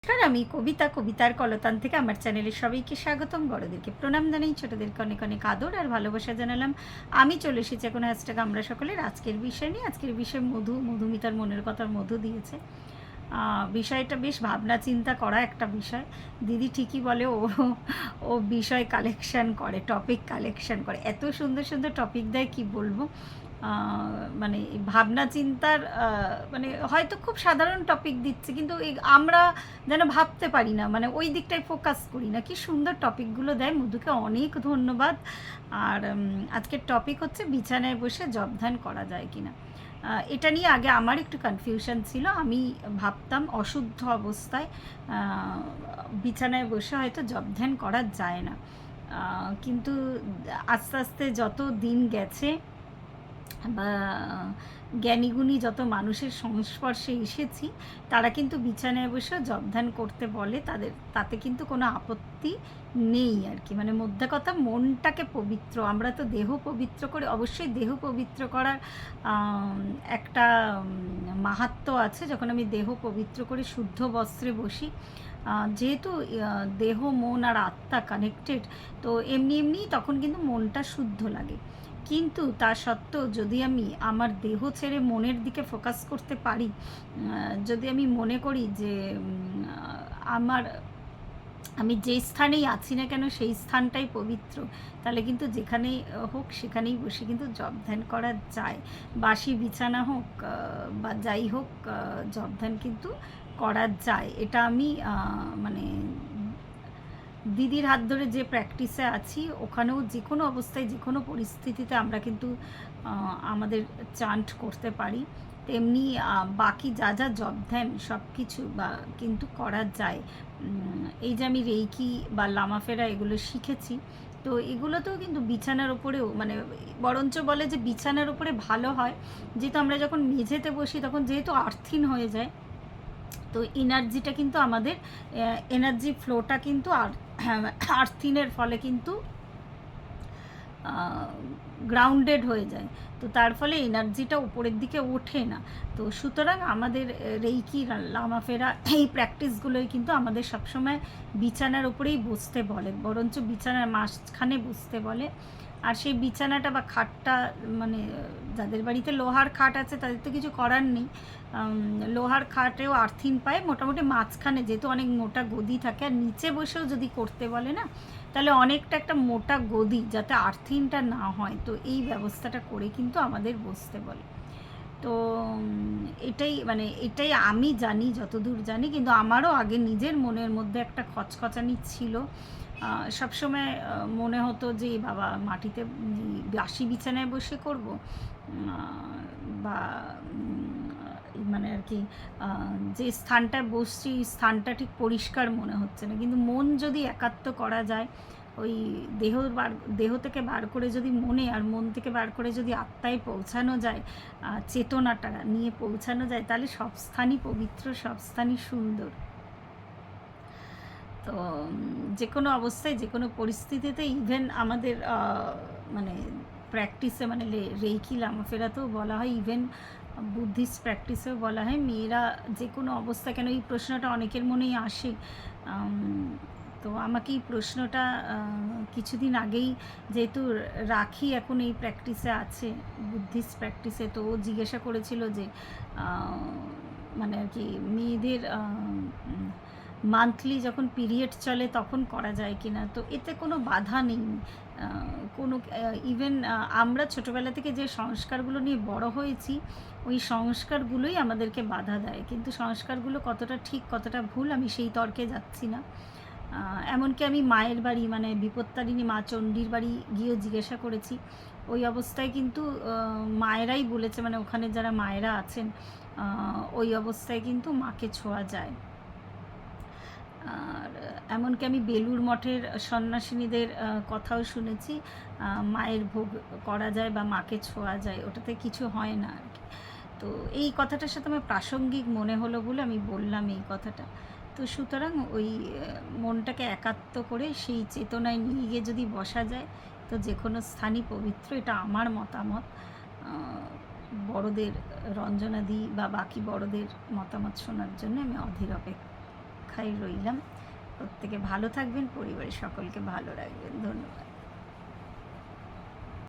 নমস্কার, আমি কবিতা কবিতার কলতান থেকে আমার চ্যানেলে সবাইকে স্বাগতম। বড়দেরকে প্রণাম জানাই, ছোটদেরকে অনেক অনেক আদর আর ভালোবাসা জানালাম। আমি চলে এসেছি এখন হ্যাশট্যাগ আমরা সকলের আজকের বিষয় নিয়ে। আজকের বিষয় মধুমিতার মনের কথার মধু দিয়েছে। বিষয়টা বেশ ভাবনা চিন্তা করা একটা বিষয়। দিদি ঠিকই বলে, ও বিষয় কালেকশান করে, টপিক কালেকশান করে, এত সুন্দর সুন্দর টপিক দেয় কি বলবো। মানে ভাবনা চিন্তার মানে হয়তো খুব সাধারণ টপিক দিচ্ছে, কিন্তু আমরা যেন ভাবতে পারি না, মানে ওই দিকটায় ফোকাস করি না। কি সুন্দর টপিকগুলো দেয়, মধুকে অনেক ধন্যবাদ। আর আজকের টপিক হচ্ছে বিছানায় বসে জব ধ্যান করা যায় কি না। এটা নিয়ে আগে আমার একটু কনফিউশন ছিল। আমি ভাবতাম অশুদ্ধ অবস্থায় বিছানায় বসে হয়তো জব ধ্যান করা যায় না, কিন্তু আস্তে আস্তে যত দিন গেছে বা জ্ঞানীগুণী যত মানুষের সংস্পর্শে এসেছি, তারা কিন্তু বিছানায় বসে জব ধ্যান করতে বলে, তাতে কিন্তু কোনো আপত্তি নেই আর কি। মানে মধ্যে কথা, মনটাকে পবিত্র, আমরা তো দেহ পবিত্র করে, অবশ্যই দেহ পবিত্র করার একটা মাহাত্ম্য আছে। যখন আমি দেহ পবিত্র করে শুদ্ধ বস্ত্রে বসি, যেহেতু দেহ মন আর আত্মা কানেক্টেড, তো এমনি এমনি তখন কিন্তু মনটা শুদ্ধ লাগে। কিন্তু তা সত্ত্বেও যদি আমি আমার দেহ ছেড়ে মনের দিকে ফোকাস করতে পারি, যদি আমি মনে করি যে আমি যে স্থানেই আছি না কেন সেই স্থানটাই পবিত্র, তাহলে কিন্তু যেখানেই হোক সেখানেই বসে কিন্তু জব ধ্যান করা যায়। বাসি বিছানা হোক বা যাই হোক, জব ধ্যান কিন্তু করা যায়। এটা আমি মানে দিদির হাত ধরে যে প্র্যাকটিসে আছি, ওখানেও যে কোনো অবস্থায় যে কোনো পরিস্থিতিতে আমরা কিন্তু আমাদের চান্ট করতে পারি। তেমনি বাকি যা যা জব ধ্যান সব কিছু বা কিন্তু করা যায়। এই যে আমি রেইকি বা লামাফেরা এগুলো শিখেছি, তো এগুলোতেও কিন্তু বিছানার ওপরেও, মানে বরঞ্চ বলে যে বিছানার ওপরে ভালো হয়, যেহেতু আমরা যখন মেঝেতে বসি তখন যেহেতু আর্থিন হয়ে যায়, তো এনার্জিটা কিন্তু আমাদের এনার্জি ফ্লোটা কিন্তু আর্থিনের ফলে কিন্তু গ্রাউন্ডেড হয়ে যায়। তো তার ফলে এনার্জিটা উপরের দিকে ওঠে না। তো সুতরাং আমাদের রেইকি লামাফেরা এই প্র্যাকটিসগুলোই কিন্তু আমাদের সবসময় বিছানার উপরেই বসতে বলে, বরঞ্চ বিছানার মাঝখানে বসতে বলে। আর সেই বিছানাটা বা খাটটা, মানে যাদের বাড়িতে লোহার খাট আছে তাদের তো কিছু করার নেই। লোহার খাটেও আর্থিং পায় মোটামুটি মাঝখানে, যেহেতু অনেক মোটা গদি থাকে। আর নিচে বসেও যদি করতে বলে না, তাহলে অনেকটা একটা মোটা গদি, যাতে আর্থিংটা না হয়, তো এই ব্যবস্থাটা করে কিন্তু আমাদের বসতে বলে। তো এটাই আমি জানি, যতদূর জানি। কিন্তু আমারও আগে নিজের মনের মধ্যে একটা খচখচানি ছিল। সবসময় মনে হতো যে বাবা, মাটিতে বাসি বিছানায় বসে করব, বা মানে আর কি যে স্থানটায় বসছি স্থানটা ঠিক পরিষ্কার মনে হচ্ছে না। কিন্তু মন যদি একাত্ম করা যায়, ওই দেহ থেকে বার করে যদি মনে, আর মন থেকে বার করে যদি আত্মায় পৌঁছানো যায়, চেতনাটা নিয়ে পৌঁছানো যায়, তাহলে সব স্থানই পবিত্র, সব স্থানই সুন্দর। তো যে কোনো অবস্থায় যে কোনো পরিস্থিতিতে, ইভেন আমাদের মানে প্র্যাকটিসে, মানে রেইকি লামাফেরাতেও বলা হয়, ইভেন বুদ্ধিস্ট প্র্যাকটিসেও বলা হয়, মেয়েরা যে কোনো অবস্থায়, কেন এই প্রশ্নটা অনেকের মনেই আসে। তো আমাকে এই প্রশ্নটা কিছুদিন আগেই, যেহেতু রাখি এখন এই প্র্যাকটিসে আছে, বুদ্ধিস্ট প্র্যাকটিসে, তো ও জিজ্ঞাসা করেছিল যে মানে আর কি মেয়েদের মান্থলি যখন পিরিয়ড চলে তখন করা যায় কি না। তো এতে কোনো বাধা নেই। কোনো ইভেন আমরা ছোটোবেলা থেকে যে সংস্কারগুলো নিয়ে বড় হয়েছি, ওই সংস্কারগুলোই আমাদেরকে বাধা দেয়। কিন্তু সংস্কারগুলো কতটা ঠিক কতটা ভুল আমি সেই তর্কে যাচ্ছি না। এমনকি আমি মায়ের বাড়ি, মানে বিপত্তারিণী মা চণ্ডীর বাড়ি গিয়েও জিজ্ঞাসা করেছি। ওই অবস্থায় কিন্তু মায়েরাই বলেছে, মানে ওখানে যারা মায়েরা আছেন, ওই অবস্থায় কিন্তু মাকে ছোঁয়া যায়। আর এমনকি আমি বেলুড় মঠের সন্ন্যাসিনীদের কথাও শুনেছি, মায়ের ভোগ করা যায় বা মাকে ছোঁয়া যায়, ওটাতে কিছু হয় না আর কি। তো এই কথাটার সাথে আমার প্রাসঙ্গিক মনে হলো বলে আমি বললাম এই কথাটা। তো সুতরাং ওই মনটাকে একাত্ম করে সেই চেতনায় নিয়ে গিয়ে যদি বসা যায়, তো যে কোনো স্থানই পবিত্র, এটা আমার মতামত। বড়দের রঞ্জনা দিই বা বাকি বড়দের মতামত শোনার জন্য আমি অধীর অপেক্ষা। অপেক্ষায় রইলাম। প্রত্যেকে ভালো থাকবেন, পরিবারের সকলকে ভালো রাখবেন। ধন্যবাদ।